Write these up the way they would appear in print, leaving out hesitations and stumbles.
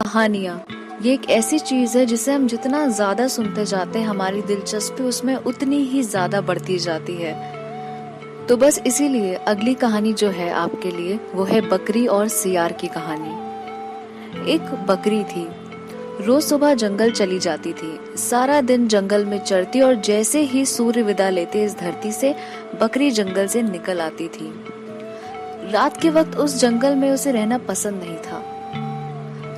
कहानियाँ ये एक ऐसी चीज है जिसे हम जितना ज्यादा सुनते जाते हैं हमारी दिलचस्पी उसमें उतनी ही ज्यादा बढ़ती जाती है। तो बस इसीलिए अगली कहानी जो है आपके लिए वो है बकरी और सियार की कहानी। एक बकरी थी, रोज सुबह जंगल चली जाती थी। सारा दिन जंगल में चरती और जैसे ही सूर्य विदा लेते इस धरती से बकरी जंगल से निकल आती थी। रात के वक्त उस जंगल में उसे रहना पसंद नहीं था।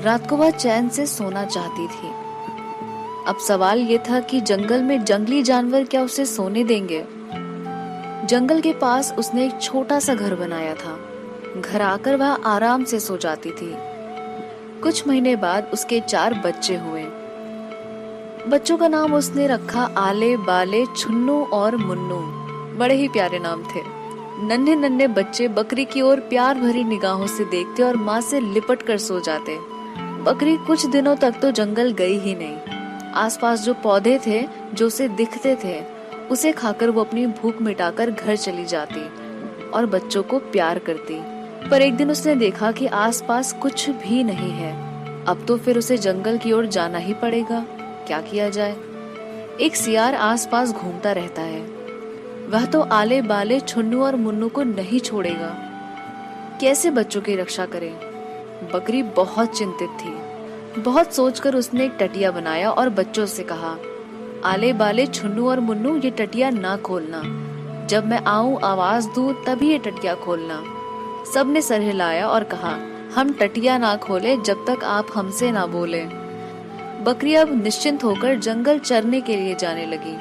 रात को वह चैन से सोना चाहती थी। अब सवाल ये था कि जंगल में जंगली जानवर क्या उसे सोने देंगे। जंगल के पास उसने एक छोटा सा घर बनाया था। घर आकर वह आराम से सो जाती थी। कुछ महीने बाद उसके 4 बच्चे हुए। बच्चों का नाम उसने रखा आले, बाले, छुन्नू और मुन्नू। बड़े ही प्यारे नाम थे। नन्हे नन्हे बच्चे बकरी की ओर प्यार भरी निगाहों से देखते और माँ से लिपट कर सो जाते। बकरी कुछ दिनों तक तो जंगल गई ही नहीं। आसपास जो पौधे थे जो उसे दिखते थे उसे खाकर वो अपनी भूख मिटाकर घर चली जाती और बच्चों को प्यार करती। पर एक दिन उसने देखा कि आसपास कुछ भी नहीं है। अब तो फिर उसे जंगल की ओर जाना ही पड़ेगा। क्या किया जाए। एक सियार आसपास घूमता रहता है। वह तो आले बाले, छुन्नू और मुन्नू को नहीं छोड़ेगा। कैसे बच्चों की रक्षा करे। बकरी बहुत चिंतित थी। बहुत सोचकर उसने एक टटिया बनाया और बच्चों से कहा, आले बाले, छुन्नू और मुन्नू, ये टटिया ना खोलना। जब मैं आऊं आवाज दूं तभी ये टटिया खोलना। सबने सर हिलाया और कहा, हम टटिया ना खोले जब तक आप हमसे ना बोले। बकरी अब निश्चिंत होकर जंगल चरने के लिए जाने लगी।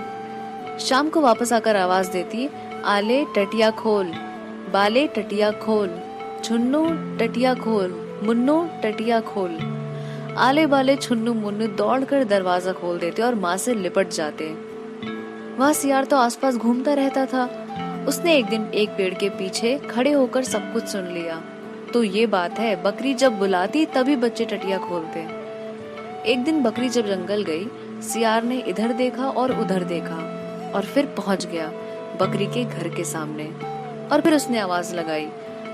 शाम को वापस आकर आवाज देती, आले टटिया खोल, बाले टटिया खोल, छुन्नू टटिया खोल, मुन्नू टटिया खोल। आले बाले, छुन्नू, मुन्नू दौड़कर दरवाजा खोल देते और माँ से लिपट जाते। वह सियार तो आसपास घूमता रहता था। उसने एक दिन एक पेड़ के पीछे खड़े होकर सब कुछ सुन लिया। तो ये बात है, बकरी जब बुलाती तभी बच्चे टटिया खोलते। एक दिन बकरी जब जंगल गई, सियार ने इधर देखा और उधर देखा और फिर पहुंच गया बकरी के घर के सामने। और फिर उसने आवाज लगाई,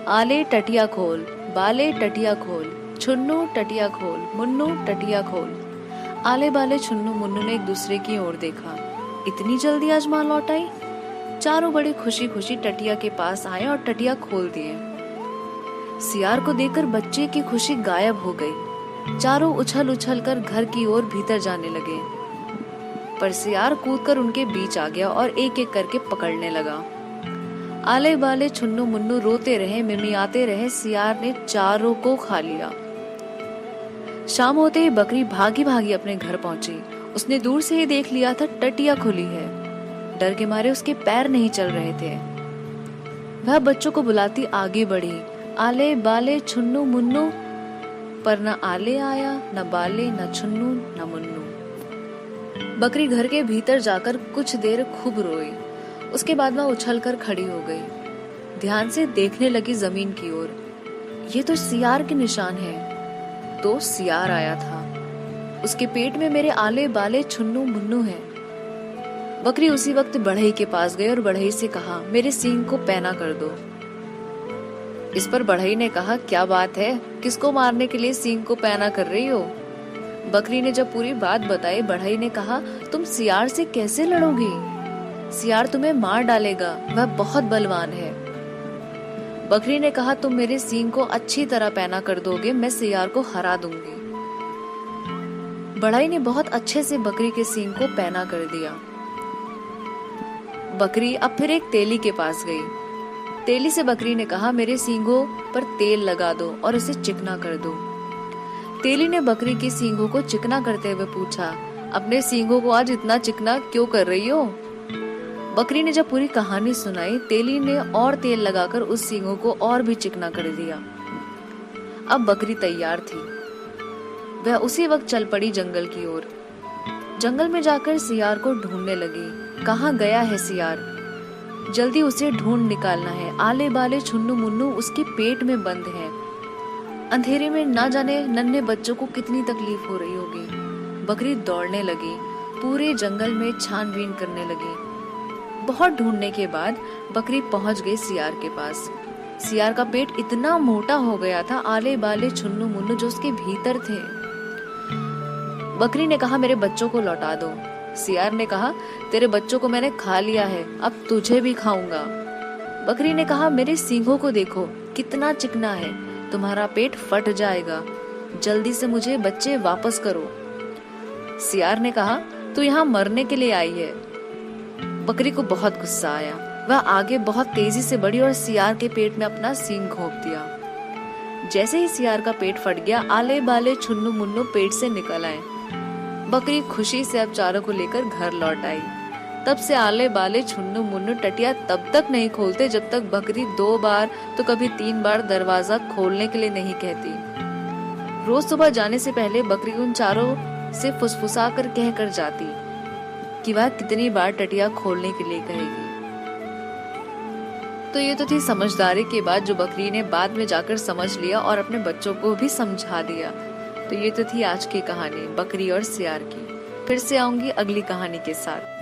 आले टटिया खोल, बाले टटिया खोल, छुन्नू टटिया खोल, मुन्नू टटिया खोल। आले बाले, छुन्नू, मुन्नू ने एक दूसरे की ओर देखा। इतनी जल्दी आज माँ लौट आई। चारों बड़ी खुशी खुशी टटिया के पास आए और टटिया खोल दिए। सियार को देखकर बच्चे की खुशी गायब हो गई। चारों उछल उछल कर घर की ओर भीतर जाने लगे। पर सियार कूदकर उनके बीच आ गया और एक एक करके पकड़ने लगा। आले बाले, छुन्नू, मुन्नू रोते रहे, मिमियाते रहे। सियार ने चारों को खा लिया। शाम होते ही बकरी भागी भागी अपने घर पहुंची। उसने दूर से ही देख लिया था टटिया खुली है। डर के मारे उसके पैर नहीं चल रहे थे। वह बच्चों को बुलाती आगे बढ़ी, आले बाले, छुन्नू, मुन्नू। पर न आले आया, न बाले, न छुन्नू, न मुन्नू। बकरी घर के भीतर जाकर कुछ देर खूब रोई। उसके बाद वह उछलकर खड़ी हो गई। ध्यान से देखने लगी जमीन की ओर। ये तो सियार के निशान है। तो सियार आया था। उसके पेट में मेरे आले बाले, छुन्नू, मुन्नू है। बकरी उसी वक्त बढ़ई के पास गई और बढ़ई से कहा, मेरे सींग को पैना कर दो। इस पर बढ़ई ने कहा, क्या बात है, किसको मारने के लिए सींग को पैना कर रही हो। बकरी ने जब पूरी बात बताई, बढ़ई ने कहा, तुम सियार से कैसे लड़ोगी। सियार तुम्हें मार डालेगा, वह बहुत बलवान है। बकरी ने कहा, तुम मेरे सींग को अच्छी तरह पैना कर दोगे, मैं सियार को हरा दूंगी। बढ़ई ने बहुत अच्छे से बकरी के सींग को पैना कर दिया। बकरी अब फिर एक तेली के पास गई। तेली से बकरी ने कहा, मेरे सींगों पर तेल लगा दो और इसे चिकना कर दो। तेली ने बकरी की सींगों को चिकना करते हुए पूछा, अपने सींगों को आज इतना चिकना क्यों कर रही हो। बकरी ने जब पूरी कहानी सुनाई, तेली ने और तेल लगाकर उस सींगों को और भी चिकना कर दिया। अब बकरी तैयार थी। वह उसी वक्त चल पड़ी जंगल की ओर। जंगल में जाकर सियार को ढूंढने लगी। कहाँ गया है सियार, जल्दी उसे ढूंढ निकालना है। आले बाले, छुन्नू, मुन्नू उसके पेट में बंद है। अंधेरे में ना जाने नन्हे बच्चों को कितनी तकलीफ हो रही होगी। बकरी दौड़ने लगी, पूरे जंगल में छानबीन करने लगी। बहुत ढूंढने के बाद बकरी पहुंच गई सियार के पास। सियार का पेट इतना मोटा हो गया था, आले बाले, छुन्नू, मुन्नू जो उसके भीतर थे बकरी ने कहा, मेरे बच्चों को लौटा दो। सियार ने कहा, तेरे बच्चों को मैंने खा लिया है, अब तुझे भी खाऊंगा। बकरी ने कहा, मेरे सींगों को देखो कितना चिकना है, तुम्हारा पेट फट जाएगा, जल्दी से मुझे बच्चे वापस करो। सियार ने कहा, तू यहाँ मरने के लिए आई है। बकरी को बहुत गुस्सा आया। वह आगे बहुत तेजी से बढ़ी और सियार के पेट में अपना सींग घोंप दिया। जैसे ही सियार का पेट फट गया, आले बाले छुन्नू मुन्नू पेट से निकल आए। बकरी खुशी से अब चारों को लेकर घर लौट आई। तब से आले बाले छुन्नू मुन्नू टटिया तब तक नहीं खोलते जब तक बकरी 2 बार तो कभी 3 बार दरवाजा खोलने के लिए नहीं कहती। रोज सुबह जाने से पहले बकरी उन चारों से फुसफुसा कर कह कर जाती कि वह कितनी बार टटिया खोलने के लिए कहेगी। तो ये तो थी समझदारी की बात जो बकरी ने बाद में जाकर समझ लिया और अपने बच्चों को भी समझा दिया। तो ये तो थी आज की कहानी बकरी और सियार की। फिर से आऊंगी अगली कहानी के साथ।